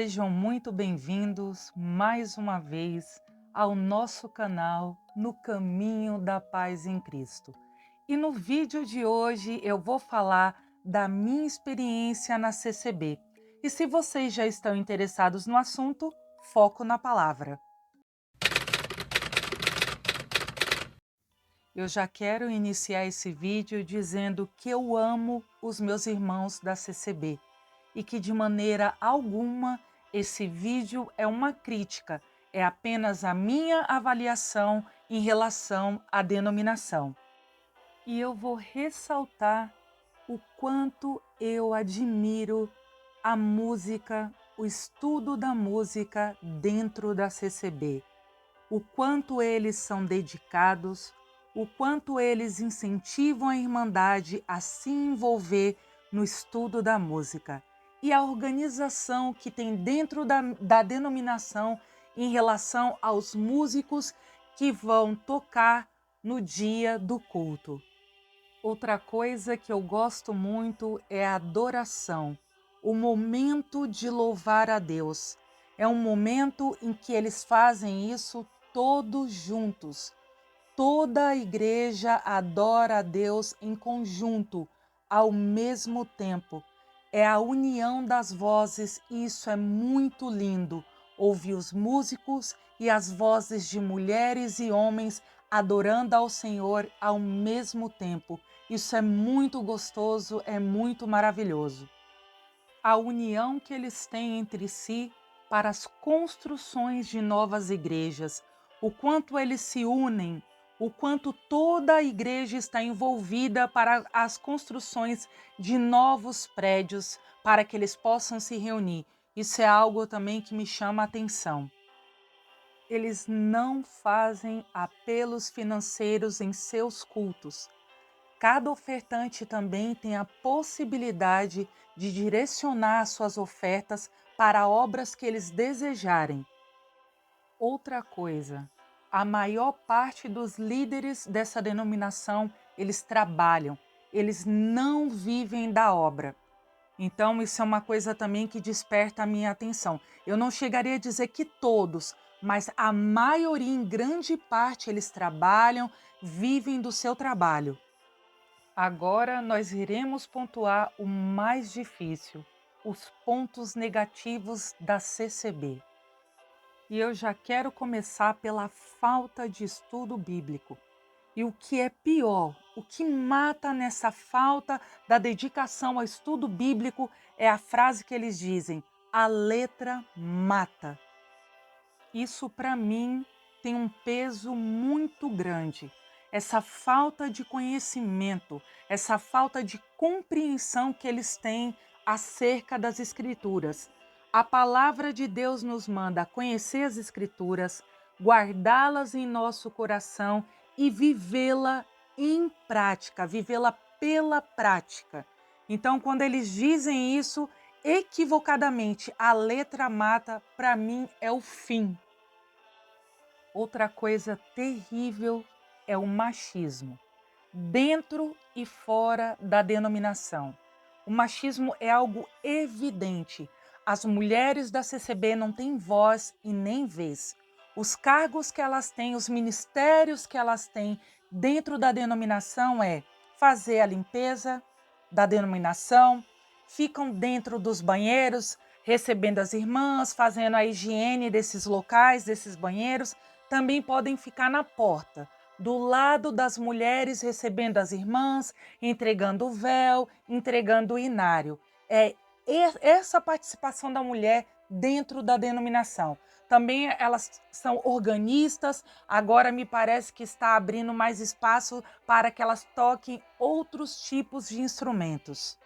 Sejam muito bem-vindos mais uma vez ao nosso canal No Caminho da Paz em Cristo. E no vídeo de hoje eu vou falar da minha experiência na CCB. E se vocês já estão interessados no assunto, foco na palavra. Eu já quero iniciar esse vídeo dizendo que eu amo os meus irmãos da CCB e que de maneira alguma esse vídeo é uma crítica, é apenas a minha avaliação em relação à denominação. E eu vou ressaltar o quanto eu admiro a música, o estudo da música dentro da CCB, o quanto eles são dedicados, o quanto eles incentivam a Irmandade a se envolver no estudo da música e a organização que tem dentro da denominação em relação aos músicos que vão tocar no dia do culto. Outra coisa que eu gosto muito é a adoração, o momento de louvar a Deus. É um momento em que eles fazem isso todos juntos. Toda a igreja adora a Deus em conjunto, ao mesmo tempo. É a união das vozes e isso é muito lindo. Ouvir os músicos e as vozes de mulheres e homens adorando ao Senhor ao mesmo tempo. Isso é muito gostoso, é muito maravilhoso. A união que eles têm entre si para as construções de novas igrejas, o quanto eles se unem, o quanto toda a igreja está envolvida para as construções de novos prédios, para que eles possam se reunir. Isso é algo também que me chama a atenção. Eles não fazem apelos financeiros em seus cultos. Cada ofertante também tem a possibilidade de direcionar suas ofertas para obras que eles desejarem. Outra coisa, a maior parte dos líderes dessa denominação, eles trabalham, eles não vivem da obra. Então, isso é uma coisa também que desperta a minha atenção. Eu não chegaria a dizer que todos, mas a maioria, em grande parte, eles trabalham, vivem do seu trabalho. Agora nós iremos pontuar o mais difícil, os pontos negativos da CCB. E eu já quero começar pela falta de estudo bíblico. E o que é pior, o que mata nessa falta da dedicação ao estudo bíblico é a frase que eles dizem: a letra mata. Isso para mim tem um peso muito grande. Essa falta de conhecimento, essa falta de compreensão que eles têm acerca das Escrituras. A palavra de Deus nos manda conhecer as Escrituras, guardá-las em nosso coração e vivê-la em prática, vivê-la pela prática. Então, quando eles dizem isso, equivocadamente, a letra mata, para mim é o fim. Outra coisa terrível é o machismo, dentro e fora da denominação. O machismo é algo evidente. As mulheres da CCB não têm voz e nem vez. Os cargos que elas têm, os ministérios que elas têm dentro da denominação é fazer a limpeza da denominação, ficam dentro dos banheiros, recebendo as irmãs, fazendo a higiene desses locais, desses banheiros, também podem ficar na porta, do lado das mulheres, recebendo as irmãs, entregando o véu, entregando o inário. É essa participação da mulher dentro da denominação. Também elas são organistas, agora me parece que está abrindo mais espaço para que elas toquem outros tipos de instrumentos.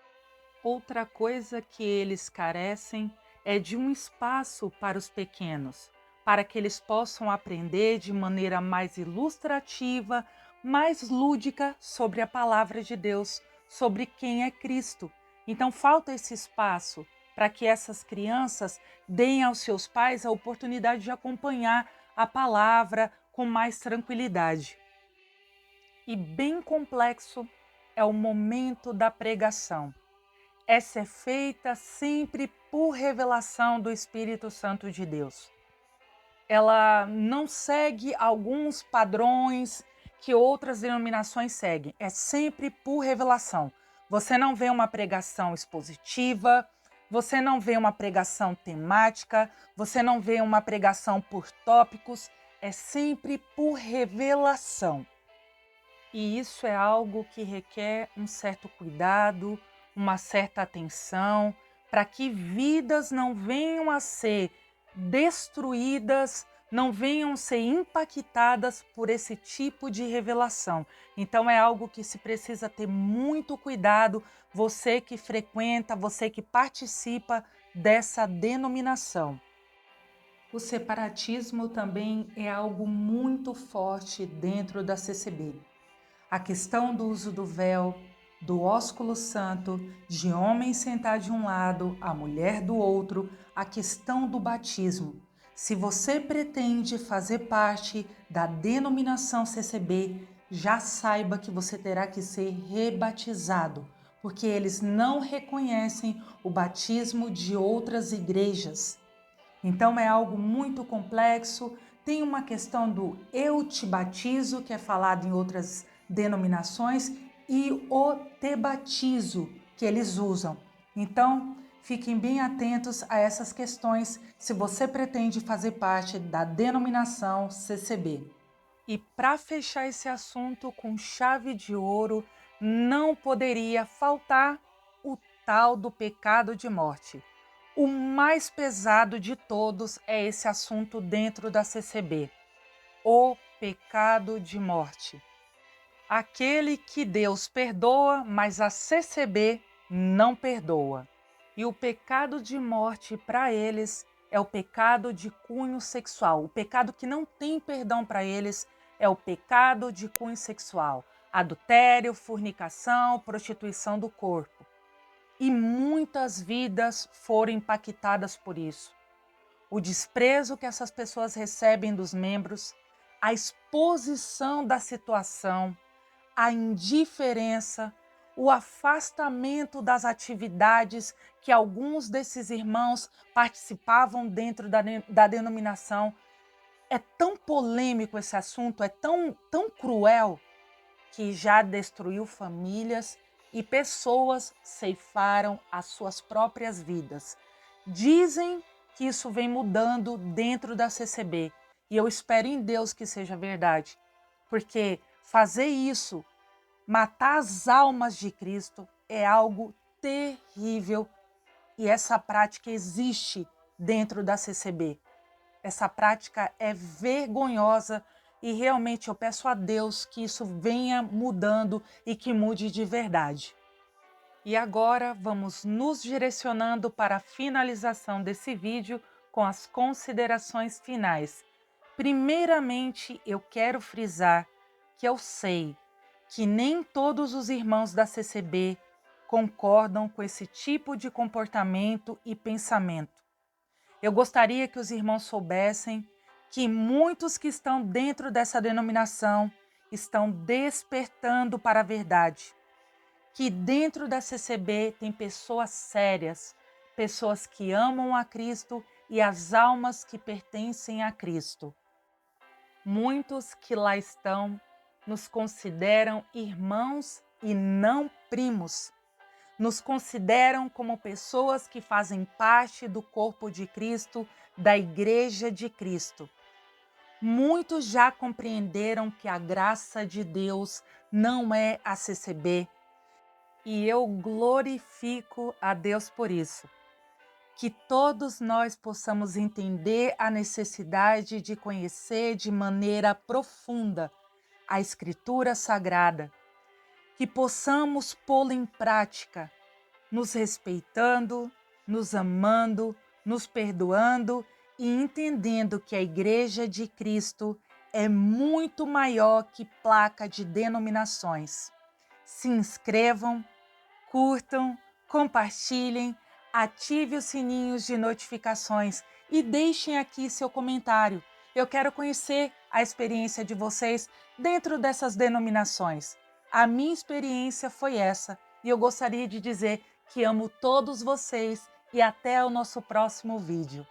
Outra coisa que eles carecem é de um espaço para os pequenos, para que eles possam aprender de maneira mais ilustrativa, mais lúdica sobre a palavra de Deus, sobre quem é Cristo. Então falta esse espaço para que essas crianças deem aos seus pais a oportunidade de acompanhar a palavra com mais tranquilidade. E bem complexo é o momento da pregação. essa é feita sempre por revelação do Espírito Santo de Deus. Ela não segue alguns padrões que outras denominações seguem. É sempre por revelação. Você não vê uma pregação expositiva, você não vê uma pregação temática, você não vê uma pregação por tópicos, é sempre por revelação. E isso é algo que requer um certo cuidado, uma certa atenção, para que vidas não venham a ser destruídas, não venham a ser impactadas por esse tipo de revelação. Então é algo que se precisa ter muito cuidado, você que frequenta, você que participa dessa denominação. O separatismo também é algo muito forte dentro da CCB. A questão do uso do véu, do ósculo santo, de homem sentar de um lado, a mulher do outro, a questão do batismo. Se você pretende fazer parte da denominação CCB, já saiba que você terá que ser rebatizado, porque eles não reconhecem o batismo de outras igrejas. Então é algo muito complexo. Tem uma questão do eu te batizo, que é falado em outras denominações, e o te batizo, que eles usam. Então, fiquem bem atentos a essas questões se você pretende fazer parte da denominação CCB. E para fechar esse assunto com chave de ouro, não poderia faltar o tal do pecado de morte. O mais pesado de todos é esse assunto dentro da CCB, o pecado de morte. Aquele que Deus perdoa, mas a CCB não perdoa. E o pecado de morte para eles é o pecado de cunho sexual. O pecado que não tem perdão para eles é o pecado de cunho sexual. Adultério, fornicação, prostituição do corpo. E muitas vidas foram impactadas por isso. O desprezo que essas pessoas recebem dos membros, a exposição da situação, a indiferença, o afastamento das atividades que alguns desses irmãos participavam dentro da denominação. É tão polêmico esse assunto, é tão cruel, que já destruiu famílias e pessoas ceifaram as suas próprias vidas. Dizem que isso vem mudando dentro da CCB e eu espero em Deus que seja verdade, porque fazer isso, matar as almas de Cristo, é algo terrível e essa prática existe dentro da CCB. Essa prática é vergonhosa e realmente eu peço a Deus que isso venha mudando e que mude de verdade. E agora vamos nos direcionando para a finalização desse vídeo com as considerações finais. Primeiramente, eu quero frisar que eu sei que nem todos os irmãos da CCB concordam com esse tipo de comportamento e pensamento. Eu gostaria que os irmãos soubessem que muitos que estão dentro dessa denominação estão despertando para a verdade. Que dentro da CCB tem pessoas sérias, pessoas que amam a Cristo e as almas que pertencem a Cristo. Muitos que lá estão nos consideram irmãos e não primos. Nos consideram como pessoas que fazem parte do corpo de Cristo, da Igreja de Cristo. Muitos já compreenderam que a graça de Deus não é a CCB, e eu glorifico a Deus por isso. Que todos nós possamos entender a necessidade de conhecer de maneira profunda a Escritura Sagrada, que possamos pô-la em prática, nos respeitando, nos amando, nos perdoando e entendendo que a Igreja de Cristo é muito maior que placa de denominações. Se inscrevam, curtam, compartilhem, ative os sininhos de notificações e deixem aqui seu comentário. Eu quero conhecer a experiência de vocês dentro dessas denominações. A minha experiência foi essa e eu gostaria de dizer que amo todos vocês e até o nosso próximo vídeo.